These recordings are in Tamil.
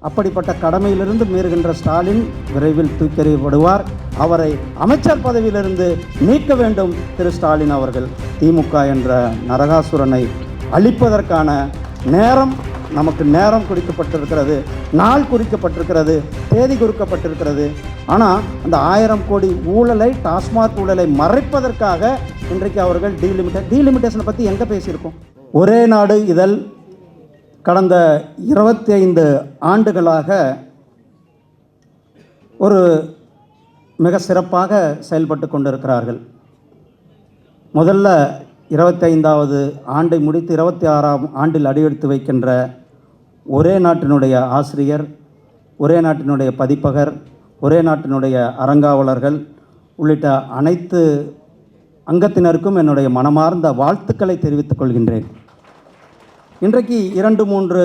அப்படிப்பட்ட கடமையிலிருந்து மீறுகின்ற ஸ்டாலின் விரைவில் தூக்கெறியப்படுவார். அவரை அமைச்சர் பதவியிலிருந்து நீக்க வேண்டும் திரு ஸ்டாலின் அவர்கள். திமுக என்ற நரகாசுரனை அழிப்பதற்கான நமக்கு நேரம் குறிக்கப்பட்டிருக்கிறது, நாள் குறிக்கப்பட்டிருக்கிறது, தேதி குறிக்கப்பட்டிருக்கிறது. ஆனால் அந்த 1000 கோடி ஊழலை, டாஸ்மாக் ஊழலை மறைப்பதற்காக இன்றைக்கு அவர்கள் டீலிமிட்டேஷனை பற்றி எங்கே பேசியிருக்கோம்? ஒரே நாடு இதழ் கடந்த 25 ஆண்டுகளாக ஒரு மிக சிறப்பாக செயல்பட்டு கொண்டிருக்கிறார்கள். முதல்ல 25வது ஆண்டை முடித்து 26ஆம் ஆண்டில் அடியெடுத்து வைக்கின்ற ஒரே நாட்டினுடைய ஆசிரியர், ஒரே நாட்டினுடைய பதிப்பகர், ஒரே நாட்டினுடைய அறங்காவலர்கள் உள்ளிட்ட அனைத்து அங்கத்தினருக்கும் என்னுடைய மனமார்ந்த வாழ்த்துக்களை தெரிவித்துக் கொள்கின்றேன். இன்றைக்கு 2-3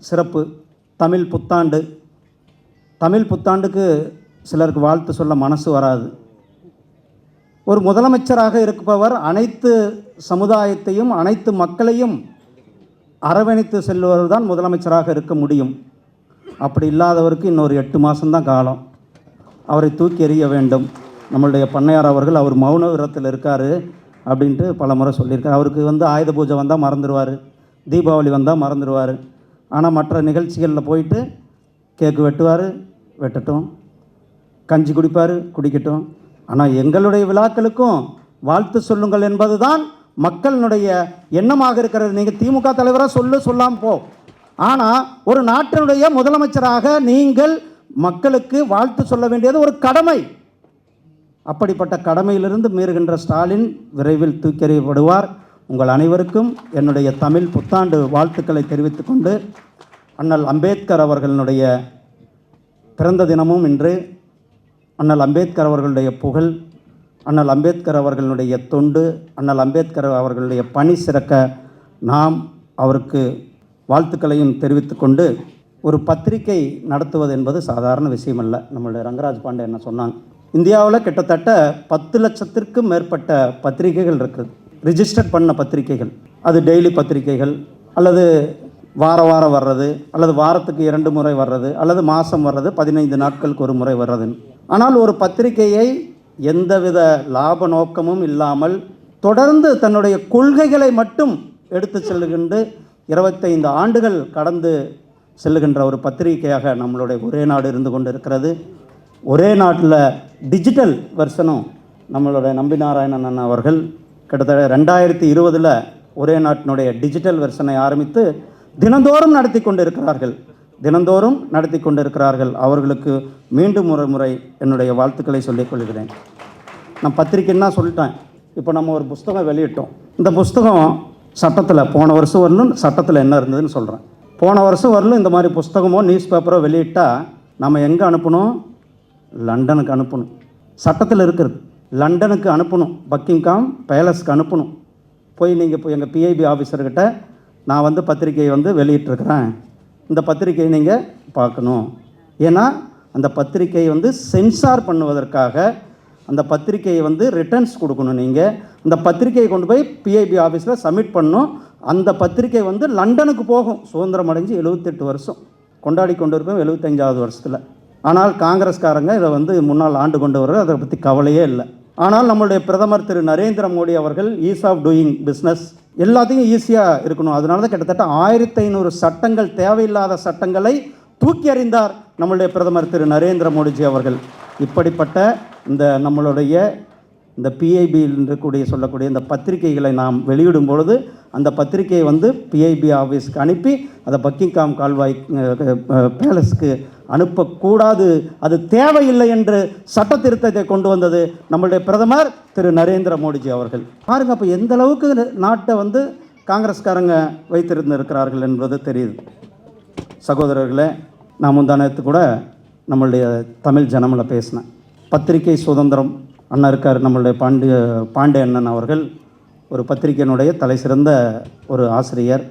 சிறப்பு. தமிழ் புத்தாண்டு. தமிழ் புத்தாண்டுக்கு சிலருக்கு வாழ்த்து சொல்ல மனசு வராது. ஒரு முதலமைச்சராக இருப்பவர் அனைத்து சமுதாயத்தையும் அனைத்து மக்களையும் அரவணைத்து செல்பவர் தான் முதலமைச்சராக இருக்க முடியும். அப்படி இல்லாதவருக்கு இன்னொரு 8 மாதம்தான் காலம். அவரை தூக்கி எறிய வேண்டும். நம்மளுடைய பண்ணையார் அவர்கள் அவர் மௌன விரத்தில் இருக்கார் அப்படின்ட்டு பல முறை சொல்லியிருக்கார். அவருக்கு ஆயுத பூஜை வந்தால் மறந்துடுவார், தீபாவளி வந்தால் மறந்துடுவார். ஆனால் மற்ற நிகழ்ச்சிகளில் போயிட்டு கேக்கு வெட்டுவார், வெட்டட்டும், கஞ்சி குடிப்பார், குடிக்கட்டும். ஆனால் எங்களுடைய விழாக்களுக்கும் வாழ்த்து சொல்லுங்கள் என்பது தான் மக்களினுடைய எண்ணமாக இருக்கிறது. நீங்கள் திமுக தலைவராக சொல்லாமல் போ, ஆனால் ஒரு நாட்டினுடைய முதலமைச்சராக நீங்கள் மக்களுக்கு வாழ்த்து சொல்ல வேண்டியது ஒரு கடமை. அப்படிப்பட்ட கடமையிலிருந்து மீறுகின்ற ஸ்டாலின் விரைவில் தூக்கெறியப்படுவார். உங்கள் அனைவருக்கும் என்னுடைய தமிழ் புத்தாண்டு வாழ்த்துக்களை தெரிவித்துக் கொண்டு, அண்ணல் அம்பேத்கர் அவர்களுடைய பிறந்த தினமும் இன்று. அண்ணல் அம்பேத்கர் அவர்களுடைய புகழ், அண்ணல் அம்பேத்கர் அவர்களுடைய தொண்டு, அண்ணல் அம்பேத்கர் அவர்களுடைய பணி சிறக்க நாம் அவருக்கு வாழ்த்துக்களையும் தெரிவித்துக்கொண்டு, ஒரு பத்திரிகை நடத்துவது என்பது சாதாரண விஷயம் அல்ல. நம்மளுடைய ரங்கராஜ் பாண்டே என்ன சொன்னாங்க, இந்தியாவில் கிட்டத்தட்ட 10 லட்சத்திற்கும் மேற்பட்ட பத்திரிகைகள் இருக்குது, ரிஜிஸ்டர்ட் பண்ண பத்திரிகைகள். அது டெய்லி பத்திரிகைகள், அல்லது வாரம் வர்றது, அல்லது வாரத்துக்கு 2 முறை வர்றது, அல்லது மாதம் வர்றது, 15 நாட்களுக்கு ஒரு முறை வர்றதுன்னு. ஆனால் ஒரு பத்திரிகையை எந்தவித லாப நோக்கமும் இல்லாமல் தொடர்ந்து தன்னுடைய கொள்கைகளை மட்டும் எடுத்து செல்லுகின்ற 25 ஆண்டுகள் கடந்து செல்லுகின்ற ஒரு பத்திரிகையாக நம்மளுடைய ஒரே நாடு இருந்து கொண்டு இருக்கிறது. ஒரே நாட்டில் டிஜிட்டல் வெர்ஷனும் நம்மளுடைய நம்பி நாராயணன் அவர்கள் கிட்டத்தட்ட 2020 ஒரே நாட்டினுடைய டிஜிட்டல் வெர்ஷனை ஆரம்பித்து தினந்தோறும் நடத்தி கொண்டிருக்கிறார்கள். அவர்களுக்கு மீண்டும் ஒரு முறை என்னுடைய வாழ்த்துக்களை சொல்லிக் கொள்கிறேன். நான் பத்திரிக்கைன்னா சொல்லிட்டேன். இப்போ நம்ம ஒரு புஸ்தகம் வெளியிட்டோம். இந்த புஸ்தகம் சட்டத்தில் போன வருஷம் வரலும் சட்டத்தில் என்ன இருந்ததுன்னு சொல்கிறேன். போன வருஷம் வரலும் இந்த மாதிரி புஸ்தகமோ நியூஸ் பேப்பரோ வெளியிட்டால் நம்ம எங்கே அனுப்பணும்? லண்டனுக்கு அனுப்பணும். சட்டத்தில் இருக்கிறது. லண்டனுக்கு அனுப்பணும், பக்கிங்காம் பேலஸ்க்கு அனுப்பணும். போய் நீங்கள் இப்போ எங்கள் பிஐபி ஆஃபீஸர்கிட்ட நான் பத்திரிக்கையை வெளியிட்டிருக்கிறேன், இந்த பத்திரிக்கையை நீங்கள் பார்க்கணும். ஏன்னா அந்த பத்திரிக்கையை சென்சார் பண்ணுவதற்காக அந்த பத்திரிக்கையை ரிட்டர்ன்ஸ் கொடுக்கணும். நீங்கள் அந்த பத்திரிக்கையை கொண்டு போய் பிஐபி ஆஃபீஸில் சப்மிட் பண்ணணும். அந்த பத்திரிக்கை லண்டனுக்கு போகும். சுதந்திரம் அடைஞ்சு 78 வருஷம் கொண்டாடி கொண்டு இருக்கோம், 75வது வருஷத்தில். ஆனால் காங்கிரஸ்காரங்க இதை முன்னால் ஆண்டு கொண்டு வர அதை பற்றி கவலையே இல்லை. ஆனால் நம்மளுடைய பிரதமர் திரு நரேந்திர மோடி அவர்கள் ஈஸ் ஆஃப் டூயிங் பிஸ்னஸ், எல்லாத்தையும் ஈஸியாக இருக்கணும். அதனால தான் கிட்டத்தட்ட 1500 சட்டங்கள், தேவையில்லாத சட்டங்களை தூக்கி எறிந்தார் நம்மளுடைய பிரதமர் திரு நரேந்திர மோடிஜி அவர்கள். இப்படிப்பட்ட நம்மளுடைய இந்த பிஐபி என்று சொல்லக்கூடிய இந்த பத்திரிகைகளை நாம் வெளியிடும் பொழுது அந்த பத்திரிகையை பிஐபி ஆஃபீஸ்க்கு அனுப்பி அதை பக்கிங்காம் கால்வாய் பேலஸ்க்கு அனுப்பக்கூடாது, அது தேவையில்லை என்று சட்ட திருத்தத்தை கொண்டு வந்தது நம்மளுடைய பிரதமர் திரு நரேந்திர மோடிஜி அவர்கள். பாருங்க, அப்போ எந்த அளவுக்கு நாட்டை காங்கிரஸ்காரங்க வைத்திருந்திருக்கிறார்கள் என்பது தெரியுது. சகோதரர்களே, நான் முந்தானத்து கூட நம்மளுடைய தமிழ் ஜனமில் பேசினேன். பத்திரிகை சுதந்திரம் அண்ணன் இருக்கார், நம்மளுடைய பாண்டே அண்ணன் அவர்கள் ஒரு பத்திரிகையினுடைய தலை சிறந்த ஒரு ஆசிரியர்,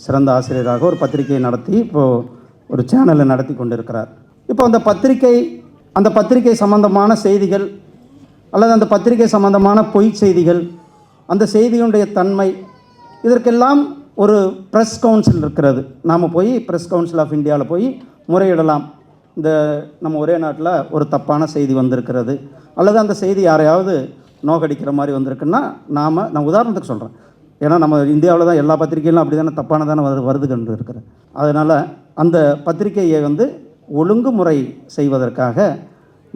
சிறந்த ஆசிரியராக ஒரு பத்திரிகையை நடத்தி இப்போது ஒரு சேனலை நடத்தி கொண்டு இருக்கிறார். இப்போ அந்த பத்திரிகை சம்பந்தமான செய்திகள் அல்லது அந்த பத்திரிகை சம்பந்தமான பொய் செய்திகள், அந்த செய்திகளுடைய தன்மை, இதற்கெல்லாம் ஒரு ப்ரெஸ் கவுன்சில் இருக்கிறது. நாம் போய் ப்ரெஸ் கவுன்சில் ஆஃப் இந்தியாவில் போய் முறையிடலாம். இந்த நம்ம ஒரே நாட்டில் ஒரு தப்பான செய்தி வந்திருக்கிறது, அல்லது அந்த செய்தி யாரையாவது நோக்கடிக்கிற மாதிரி வந்திருக்குன்னா நான் உதாரணத்துக்கு சொல்கிறேன். ஏன்னா நம்ம இந்தியாவில் தான் எல்லா பத்திரிகைகளும் அப்படி தானே தப்பானதானே வருது கண்டு இருக்கிறேன். அதனால் அந்த பத்திரிகையை வந்து ஒழுங்குமுறை செய்வதற்காக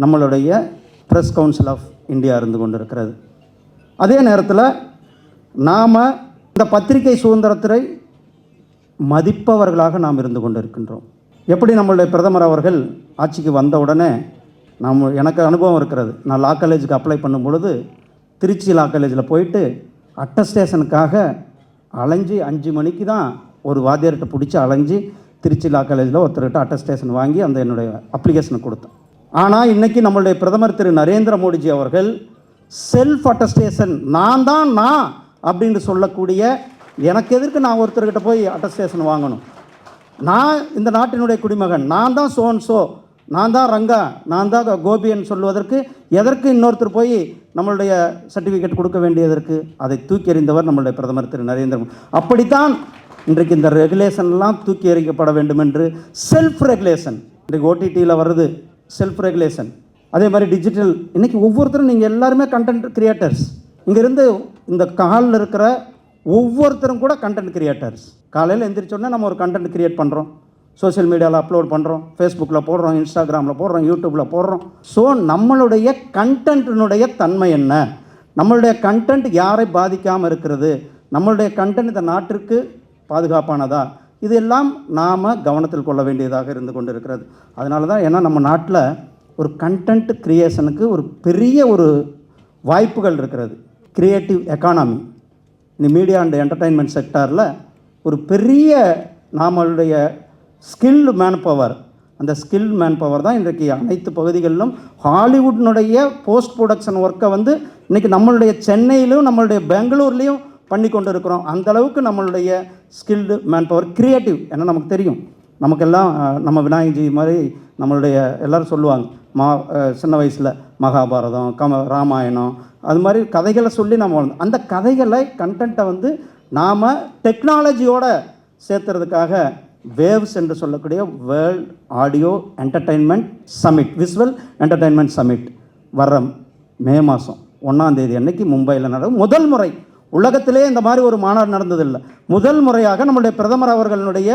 நம்மளுடைய ப்ரெஸ் கவுன்சில் ஆஃப் இந்தியா இருந்து கொண்டு இருக்கிறது. அதே நேரத்தில் நாம் இந்த பத்திரிகை சுதந்திரத்தை மதிப்பவர்களாக நாம் இருந்து கொண்டு இருக்கின்றோம். எப்படி நம்மளுடைய பிரதமர் அவர்கள் ஆட்சிக்கு வந்த உடனே எனக்கு அனுபவம் இருக்கிறது. நான் லா காலேஜுக்கு அப்ளை பண்ணும் பொழுது திருச்சி லா காலேஜில் போயிட்டு அட்டஸ்டேஷனுக்காக அலைஞ்சி 5 மணிக்கு தான் ஒரு வாத்தியார்கிட்ட பிடிச்சி அலைஞ்சி திருச்சி லா காலேஜில் ஒருத்தர்கிட்ட அட்டஸ்டேஷன் வாங்கி அந்த என்னுடைய அப்ளிகேஷனை கொடுத்தேன். ஆனால் இன்றைக்கி நம்மளுடைய பிரதமர் திரு நரேந்திர மோடிஜி அவர்கள் செல்ஃப் அட்டஸ்டேஷன் நான் அப்படின்னு சொல்லக்கூடிய, எனக்கு எதற்கு நான் ஒருத்தர்கிட்ட போய் அட்டஸ்டேஷன் வாங்கணும்? நான் இந்த நாட்டினுடைய குடிமகன், நான் தான் சோன்சோ, நான் தான் ரங்கா, நான் தான் கோபின்னு சொல்வதற்கு எதற்கு இன்னொருத்தர் போய் நம்மளுடைய சர்டிஃபிகேட் கொடுக்க வேண்டியதற்கு? அதை தூக்கி எறிந்தவர் நம்மளுடைய பிரதமர் திரு நரேந்திர மோடி. அப்படித்தான் இன்றைக்கு இந்த ரெகுலேஷன்லாம் தூக்கி எறிக்கப்பட வேண்டும் என்று செல்ஃப் ரெகுலேஷன் இன்றைக்கு ஓடிடியில் வருது. செல்ஃப் ரெகுலேஷன் அதே மாதிரி டிஜிட்டல். இன்றைக்கி ஒவ்வொருத்தரும் நீங்கள் எல்லாருமே கண்டென்ட் கிரியேட்டர்ஸ். இங்கேருந்து இந்த காலில் இருக்கிற ஒவ்வொருத்தரும் கூட கண்டென்ட் கிரியேட்டர்ஸ். காலையில் எந்திரிச்சோடனே நம்ம ஒரு கண்டென்ட் கிரியேட் பண்ணுறோம், சோஷியல் மீடியாவில் அப்லோட் பண்ணுறோம், ஃபேஸ்புக்கில் போடுறோம், இன்ஸ்டாகிராமில் போடுறோம், யூடியூப்பில் போடுறோம். ஸோ நம்மளுடைய கண்டென்ட்டினுடைய தன்மை என்ன? நம்மளுடைய கண்டென்ட் யாரை பாதிக்காமல் இருக்கிறது? நம்மளுடைய கண்டென்ட் இந்த நாட்டிற்கு பாதுகாப்பானதா? இதெல்லாம் நாம் கவனத்தில் கொள்ள வேண்டியதாக இருந்து கொண்டு இருக்கிறது. அதனால தான் ஏன்னா நம்ம நாட்டில் ஒரு கண்டென்ட் கிரியேஷனுக்கு ஒரு பெரிய ஒரு வாய்ப்புகள் இருக்கிறது. கிரியேட்டிவ் எக்கானமி இந்த மீடியா அண்ட் என்டர்டெயின்மெண்ட் செக்டாரில் ஒரு பெரிய நம்மளுடைய ஸ்கில்டு மேன் பவர், அந்த ஸ்கில்டு மேன் பவர் தான் இன்றைக்கு அனைத்து பகுதிகளிலும் ஹாலிவுட்னுடைய போஸ்ட் ப்ரொடக்ஷன் ஒர்க்கை வந்து இன்றைக்கி நம்மளுடைய சென்னையிலும் நம்மளுடைய பெங்களூர்லேயும் பண்ணி கொண்டு இருக்கிறோம். அந்தளவுக்கு நம்மளுடைய ஸ்கில்டு மேன் பவர் கிரியேட்டிவ். ஏன்னா நமக்கு தெரியும், நமக்கெல்லாம் நம்ம விநாயகஜி மாதிரி நம்மளுடைய எல்லோரும் சொல்லுவாங்க, சின்ன வயசில் மகாபாரதம், ராமாயணம், அது மாதிரி கதைகளை சொல்லி நம்ம அந்த கதைகளை கண்டென்ட்டை வந்து நாம் டெக்னாலஜியோடு சேர்த்துறதுக்காக வேவ்ஸ் என்று சொல்லக்கூடிய world audio entertainment summit, visual entertainment summit வர்ற மே மாதம் 1ஆம் தேதி அன்னைக்கு மும்பையில் நடக்கும். முதல் முறை உலகத்திலே இந்த மாதிரி ஒரு மாநாடு நடந்ததில்லை. முதல் முறையாக நம்முடைய பிரதமர் அவர்களுடைய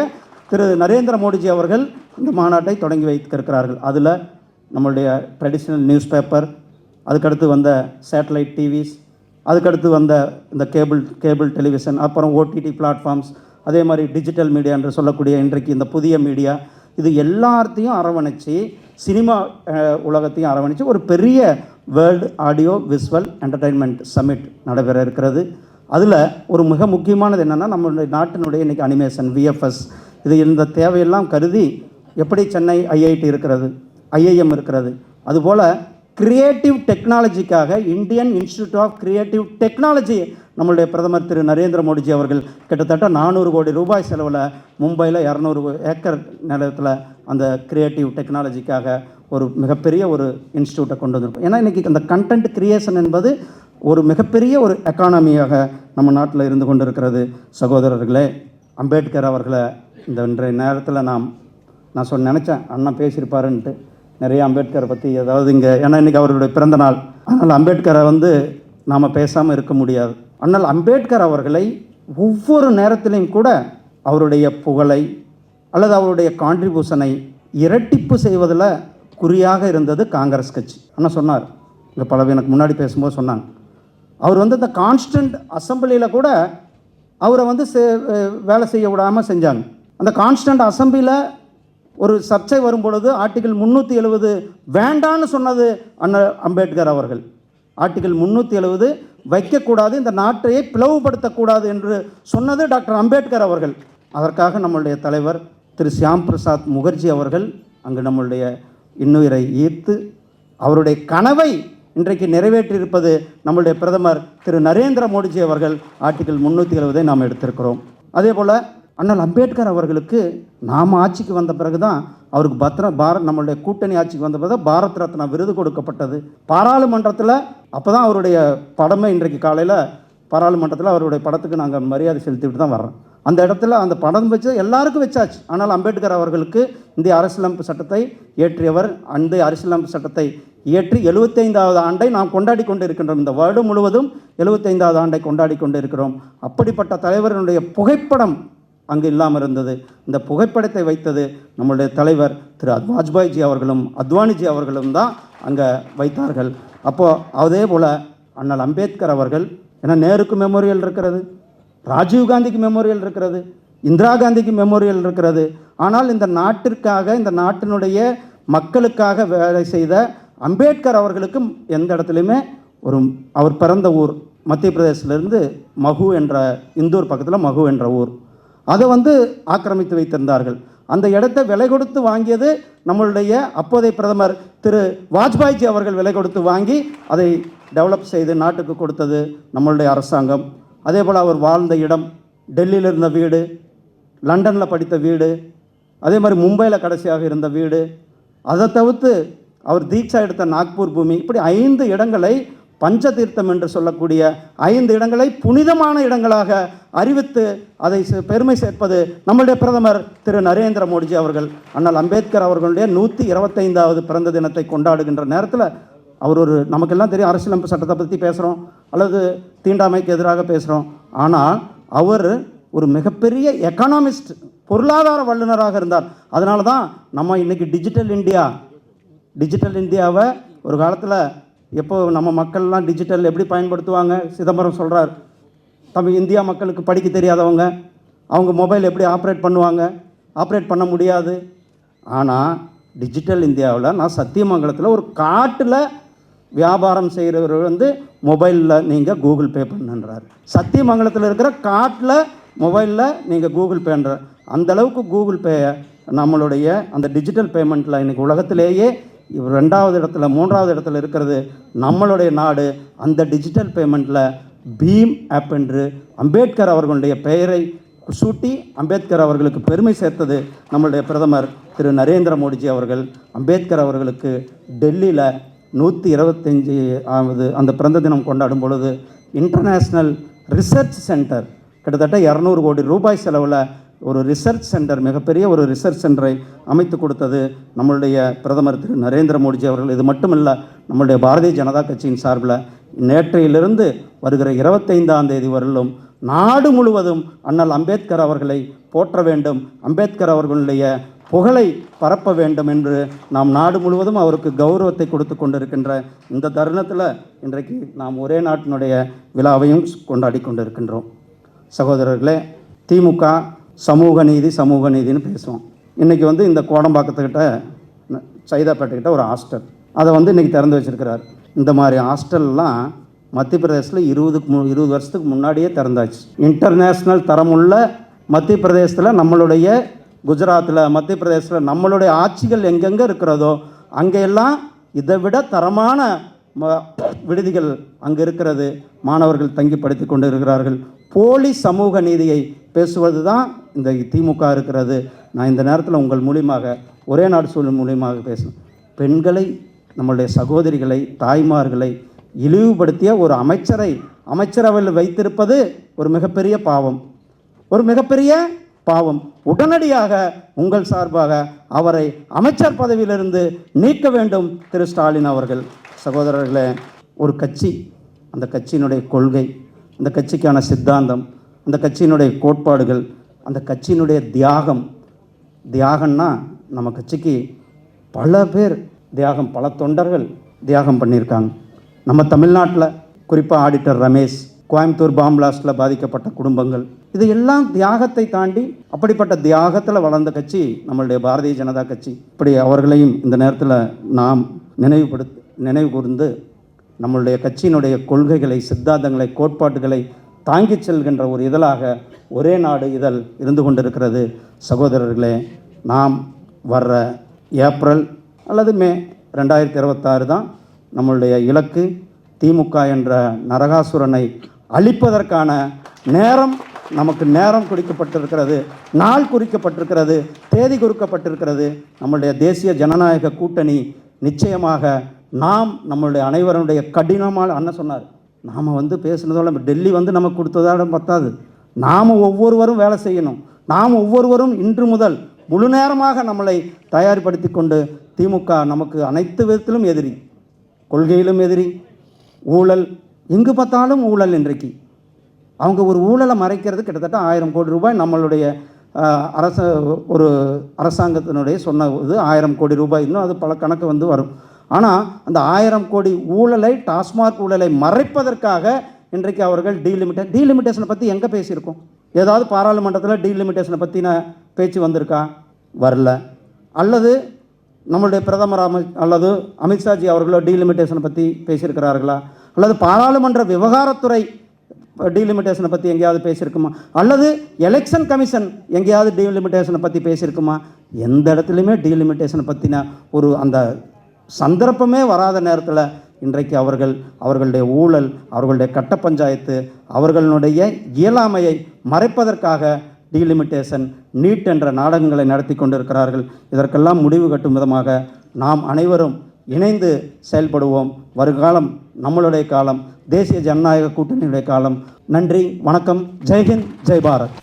திரு நரேந்திர மோடிஜி அவர்கள் இந்த மாநாட்டை தொடங்கி வைத்திருக்கிறார்கள். அதில் நம்மளுடைய ட்ரெடிஷ்னல் நியூஸ் பேப்பர், அதுக்கடுத்து வந்த சேட்டலைட் டிவிஸ், அதுக்கடுத்து வந்த இந்த கேபிள் டெலிவிஷன், அப்புறம் ஓடிடி பிளாட்ஃபார்ம்ஸ், அதே மாதிரி டிஜிட்டல் மீடியா என்று சொல்லக்கூடிய இன்றைக்கு இந்த புதிய மீடியா, இது எல்லாத்தையும் அரவணைச்சி சினிமா உலகத்தையும் அரவணைச்சி ஒரு பெரிய world audio visual entertainment summit நடைபெற இருக்கிறது. அதில் ஒரு மிக முக்கியமானது என்னென்னா, நம்மளுடைய நாட்டினுடைய இன்றைக்கி அனிமேஷன், விஎஃப்எஸ், இது இந்த தேவையெல்லாம் கருதி எப்படி சென்னை ஐஐடி இருக்கிறது, ஐஐஎம் இருக்கிறது, அதுபோல் கிரியேட்டிவ் டெக்னாலஜிக்காக Indian institute of creative technology நம்மளுடைய பிரதமர் திரு நரேந்திர மோடிஜி அவர்கள் கிட்டத்தட்ட 400 கோடி ரூபாய் செலவில் மும்பையில் 200 ஏக்கர் நிலத்தில் அந்த கிரியேட்டிவ் டெக்னாலஜிக்காக ஒரு மிகப்பெரிய ஒரு இன்ஸ்டியூட்டை கொண்டு வந்திருக்கும். ஏன்னா இன்றைக்கி அந்த கண்டென்ட் கிரியேஷன் என்பது ஒரு மிகப்பெரிய ஒரு எக்கானமியாக நம்ம நாட்டில் இருந்து கொண்டு இருக்கிறது. சகோதரர்களே, அம்பேத்கர் அவர்களை இந்த இன்றைய நேரத்தில் நான் நினச்சேன் அண்ணன் பேசியிருப்பாருன்ட்டு நிறைய அம்பேத்கரை பற்றி ஏதாவது இங்கே, ஏன்னா இன்றைக்கி அவர்களுடைய பிறந்த நாள், அதனால் அம்பேத்கரை வந்து நாம் பேசாமல் இருக்க முடியாது. ஆனால் அம்பேத்கர் அவர்களை ஒவ்வொரு நேரத்திலையும் கூட அவருடைய புகழை அல்லது அவருடைய கான்ட்ரிபியூஷனை இரட்டிப்பு செய்வதில் குறியாக இருந்தது காங்கிரஸ் கட்சி. ஆனால் சொன்னார், இங்கே எனக்கு முன்னாடி பேசும்போது சொன்னாங்க, அவர் வந்து இந்த கான்ஸ்டன்ட் அசம்பிளியில் கூட அவரை வந்து வேலை செய்ய விடாமல் செஞ்சாங்க. அந்த கான்ஸ்டன்ட் அசம்பிளியில் ஒரு சர்ச்சை வரும் பொழுது ஆர்டிகிள் 370 வேண்டான்னு சொன்னது அண்ணல் அம்பேத்கர் அவர்கள். ஆர்டிகிள் 370 வைக்கக்கூடாது, இந்த நாட்டையை பிளவுபடுத்தக்கூடாது என்று சொன்னது டாக்டர் அம்பேத்கர் அவர்கள். அதற்காக நம்மளுடைய தலைவர் திரு ஷியாம் பிரசாத் முகர்ஜி அவர்கள் அங்கு நம்மளுடைய இன்னுயிரை ஈர்த்து அவருடைய கனவை இன்றைக்கு நிறைவேற்றியிருப்பது நம்மளுடைய பிரதமர் திரு நரேந்திர மோடிஜி அவர்கள். ஆர்டிகிள் 370 நாம் எடுத்திருக்கிறோம். அதே போல் அண்ணல் அம்பேத்கர் அவர்களுக்கு நாம் ஆட்சிக்கு வந்த பிறகு தான் அவருக்கு நம்மளுடைய கூட்டணி ஆட்சிக்கு வந்த பிறகு பாரத் ரத்னா விருது கொடுக்கப்பட்டது. பாராளுமன்றத்தில் அப்போ தான் அவருடைய படமே, இன்றைக்கு காலையில் பாராளுமன்றத்தில் அவருடைய படத்துக்கு நாங்கள் மரியாதை செலுத்திவிட்டு தான் வர்றோம். அந்த இடத்துல அந்த படம் வச்சு எல்லாருக்கும் வச்சாச்சு. ஆனால் அம்பேத்கர் அவர்களுக்கு இந்திய அரசியலமைப்பு சட்டத்தை இயற்றியவர், அந்த அரசியலமைப்பு சட்டத்தை இயற்றி 75வது ஆண்டை நாம் கொண்டாடி கொண்டு இருக்கின்றோம். இந்த வருடம் முழுவதும் 75வது ஆண்டை கொண்டாடி கொண்டு இருக்கிறோம். அப்படிப்பட்ட தலைவர்களுடைய புகைப்படம் அங்கு இல்லாமல் இருந்தது. இந்த புகைப்படத்தை வைத்தது நம்முடைய தலைவர் திரு வாஜ்பாய்ஜி அவர்களும் அத்வானிஜி அவர்களும் தான் அங்கே வைத்தார்கள். அப்போது அதே போல் அண்ணல் அம்பேத்கர் அவர்கள், ஏன்னா நேருக்கு மெமோரியல் இருக்கிறது, ராஜீவ்காந்திக்கு மெமோரியல் இருக்கிறது, இந்திரா காந்திக்கு மெமோரியல் இருக்கிறது. ஆனால் இந்த நாட்டிற்காக, இந்த நாட்டினுடைய மக்களுக்காக வேலை செய்த அம்பேத்கர் அவர்களுக்கும் எந்த இடத்துலையுமே அவர் பிறந்த ஊர் மத்திய பிரதேசத்திலிருந்து மகு என்ற இந்தூர் பக்கத்தில் மகு என்ற ஊர், அதை ஆக்கிரமித்து வைத்திருந்தார்கள். அந்த இடத்தை விலை கொடுத்து வாங்கியது நம்மளுடைய அப்போதைய பிரதமர் திரு வாஜ்பாய்ஜி அவர்கள் விலை கொடுத்து வாங்கி அதை டெவலப் செய்து நாட்டுக்கு கொடுத்தது நம்மளுடைய அரசாங்கம். அதே போல் அவர் வாழ்ந்த இடம், டெல்லியில் இருந்த வீடு, லண்டனில் படித்த வீடு, அதே மாதிரி மும்பையில் கடைசியாக இருந்த வீடு, அதை தவிர்த்து அவர் தீட்சா எடுத்த நாக்பூர் பூமி, இப்படி 5 இடங்களை பஞ்சதீர்த்தம் என்று சொல்லக்கூடிய 5 இடங்களை புனிதமான இடங்களாக அறிவித்து அதை பெருமை சேர்ப்பது நம்முடைய பிரதமர் திரு நரேந்திர மோடிஜி அவர்கள். அண்ணல் அம்பேத்கர் அவர்களுடைய 125வது பிறந்த தினத்தை கொண்டாடுகின்ற நேரத்தில் அவர் நமக்கெல்லாம் தெரியும், அரசியலமைப்பு சட்டத்தை பற்றி பேசுகிறோம் அல்லது தீண்டாமைக்கு எதிராக பேசுகிறோம். ஆனால் அவர் ஒரு மிகப்பெரிய எக்கனாமிஸ்ட், பொருளாதார வல்லுநராக இருந்தார். அதனால தான் நம்ம இன்றைக்கி டிஜிட்டல் இந்தியாவை ஒரு காலத்தில் எப்போ நம்ம மக்கள்லாம் டிஜிட்டல் எப்படி பயன்படுத்துவாங்க, சிதம்பரம் சொல்கிறார், இந்தியா மக்களுக்கு படிக்க தெரியாதவங்க அவங்க மொபைல் எப்படி ஆப்ரேட் பண்ணுவாங்க, ஆப்ரேட் பண்ண முடியாது. ஆனால் டிஜிட்டல் இந்தியாவில் நான் சத்தியமங்கலத்தில் ஒரு காட்டில் வியாபாரம் செய்கிறவர் மொபைலில் நீங்கள் கூகுள் பே பண்ணுன்றார். சத்தியமங்கலத்தில் இருக்கிற காட்டில் மொபைலில் நீங்கள் கூகுள் பேன்ற அந்தளவுக்கு கூகுள் பே நம்மளுடைய அந்த டிஜிட்டல் பேமெண்ட்டில் இன்றைக்கி உலகத்திலேயே 2வது இடத்துல 3வது இடத்துல இருக்கிறது நம்மளுடைய நாடு. அந்த டிஜிட்டல் பேமெண்ட்டில் பீம் ஆப் என்று அம்பேத்கர் அவர்களுடைய பெயரை சூட்டி அம்பேத்கர் அவர்களுக்கு பெருமை சேர்த்தது நம்மளுடைய பிரதமர் திரு நரேந்திர மோடிஜி அவர்கள். அம்பேத்கர் அவர்களுக்கு டெல்லியில் 125வது அந்த பிறந்த தினம் கொண்டாடும் பொழுது இன்டர்நேஷ்னல் ரிசர்ச் சென்டர் கிட்டத்தட்ட 200 கோடி ரூபாய் செலவில் ஒரு ரிசர்ச் சென்டர், மிகப்பெரிய ஒரு ரிசர்ச் சென்டரை அமைத்து கொடுத்தது நம்மளுடைய பிரதமர் திரு நரேந்திர மோடிஜி அவர்கள். இது மட்டுமில்லை, நம்மளுடைய பாரதிய ஜனதா கட்சியின் சார்பில் நேற்றையிலிருந்து வருகிற 25ஆம் தேதி வரலும் நாடு முழுவதும் அண்ணல் அம்பேத்கர் அவர்களை போற்ற வேண்டும், அம்பேத்கர் அவர்களுடைய புகழை பரப்ப வேண்டும் என்று நாம் நாடு முழுவதும் அவருக்கு கௌரவத்தை கொடுத்து கொண்டிருக்கின்ற இந்த தருணத்தில் இன்றைக்கு நாம் ஒரே நாட்டினுடைய விழாவையும் கொண்டாடி கொண்டிருக்கின்றோம். சகோதரர்களே, திமுக சமூக நீதினு பேசுவோம். இன்றைக்கி இந்த கோடம்பாக்கத்துக்கிட்ட சைதாப்பேட்டைக்கிட்ட ஒரு ஹாஸ்டல், அதை இன்றைக்கி திறந்து வச்சுருக்கிறார். இந்த மாதிரி ஹாஸ்டல்லாம் மத்திய பிரதேசத்தில் 20 வருஷத்துக்கு முன்னாடியே திறந்தாச்சு. இன்டர்நேஷ்னல் தரமுள்ள மத்திய பிரதேசத்தில், நம்மளுடைய குஜராத்தில், மத்திய பிரதேசத்தில் நம்மளுடைய ஆட்சிகள் எங்கெங்கே இருக்கிறதோ அங்கெல்லாம் இதை விட தரமான விடுதிகள் அங்கே இருக்கிறது. மாணவர்கள் தங்கி படித்து கொண்டு இருக்கிறார்கள். போலி சமூக நீதியை பேசுவது தான் இந்த திமுக இருக்கிறது. நான் இந்த நேரத்தில் உங்கள் மூலியமாக, ஒரே நாடு சூழல் மூலியமாக பேசுகிறேன். பெண்களை, நம்மளுடைய சகோதரிகளை, தாய்மார்களை இழிவுபடுத்திய ஒரு அமைச்சரவையில் வைத்திருப்பது ஒரு மிகப்பெரிய பாவம். உடனடியாக உங்கள் சார்பாக அவரை அமைச்சர் பதவியிலிருந்து நீக்க வேண்டும் திரு ஸ்டாலின் அவர்கள். சகோதரர்களே, ஒரு கட்சி, அந்த கட்சியினுடைய கொள்கை, அந்த கட்சிக்கான சித்தாந்தம், அந்த கட்சியினுடைய கோட்பாடுகள், அந்த கட்சியினுடைய தியாகம்னா நம்ம கட்சிக்கு பல பேர் பல தொண்டர்கள் தியாகம் பண்ணியிருக்காங்க. நம்ம தமிழ்நாட்டில் குறிப்பாக ஆடிட்டர் ரமேஷ், கோயம்புத்தூர் பாம் பிளாஸ்டில் பாதிக்கப்பட்ட குடும்பங்கள், இது எல்லாம் தியாகத்தை தாண்டி அப்படிப்பட்ட தியாகத்தில் வளர்ந்த கட்சி நம்மளுடைய பாரதிய ஜனதா கட்சி. இப்படி அவர்களையும் இந்த நேரத்தில் நாம் நினைவு கூர்ந்து நம்மளுடைய கட்சியினுடைய கொள்கைகளை, சித்தாந்தங்களை, கோட்பாட்டுகளை தாங்கிச் செல்கின்ற ஒரு இதழாக ஒரே நாடு இதழ் இருந்து கொண்டிருக்கிறது. சகோதரர்களே, நாம் வர்ற ஏப்ரல் அல்லது மே 2026 தான் நம்மளுடைய இலக்கு. திமுக என்ற நரகாசுரனை அழிப்பதற்கான நமக்கு நேரம் குறிக்கப்பட்டிருக்கிறது, நாள் குறிக்கப்பட்டிருக்கிறது, தேதி குறிக்கப்பட்டிருக்கிறது. நம்மளுடைய தேசிய ஜனநாயக கூட்டணி நிச்சயமாக நம்மளுடைய அனைவருடைய கடினமான அண்ணன் சொன்னார், நாம் பேசுனதோட டெல்லி நமக்கு கொடுத்ததோட பத்தாது, நாம் ஒவ்வொருவரும் வேலை செய்யணும். நாம் ஒவ்வொருவரும் இன்று முதல் முழு நேரமாக நம்மளை தயார்படுத்தி கொண்டு, திமுக நமக்கு அனைத்து விதத்திலும் எதிரி, கொள்கையிலும் எதிரி, ஊழல், எங்கு பார்த்தாலும் ஊழல். இன்றைக்கு அவங்க ஒரு ஊழலை மறைக்கிறது கிட்டத்தட்ட 1000 கோடி ரூபாய் நம்மளுடைய ஒரு அரசாங்கத்தினுடைய சொன்னது 1000 கோடி ரூபாய், இன்னும் அது பல கணக்கு வந்து வரும். ஆனால் அந்த 1000 கோடி ஊழலை, டாஸ்மாக் ஊழலை மறைப்பதற்காக இன்றைக்கு அவர்கள் டீலிமிட்டேஷனை பற்றி எங்கே பேசியிருக்கோம்? ஏதாவது பாராளுமன்றத்தில் டீலிமிட்டேஷனை பற்றின பேச்சு வந்திருக்கா? வரல. அல்லது நம்மளுடைய பிரதமர் அல்லது அமித்ஷாஜி அவர்களோ டீலிமிட்டேஷனை பற்றி பேசியிருக்கிறார்களா? அல்லது பாராளுமன்ற விவகாரத்துறை டீலிமிட்டேஷனை பற்றி எங்கேயாவது பேசியிருக்குமா? அல்லது எலெக்ஷன் கமிஷன் எங்கேயாவது டீலிமிட்டேஷனை பற்றி பேசியிருக்குமா? எந்த இடத்துலையுமே டீலிமிட்டேஷனை பற்றின ஒரு அந்த சந்தர்ப்பமே வராத நேரத்தில் இன்றைக்கு அவர்களுடைய ஊழல், அவர்களுடைய கட்ட பஞ்சாயத்து, அவர்களுடைய இயலாமையை மறைப்பதற்காக டீலிமிட்டேஷன், நீட் என்ற நாடகங்களை நடத்தி கொண்டிருக்கிறார்கள். இதற்கெல்லாம் முடிவு கட்டும் விதமாக நாம் அனைவரும் இணைந்து செயல்படுவோம். வருகாலம் நம்மளுடைய காலம், தேசிய ஜனநாயக கூட்டணியுடைய காலம். நன்றி, வணக்கம், ஜெய்ஹிந்த், ஜெய் பாரத்.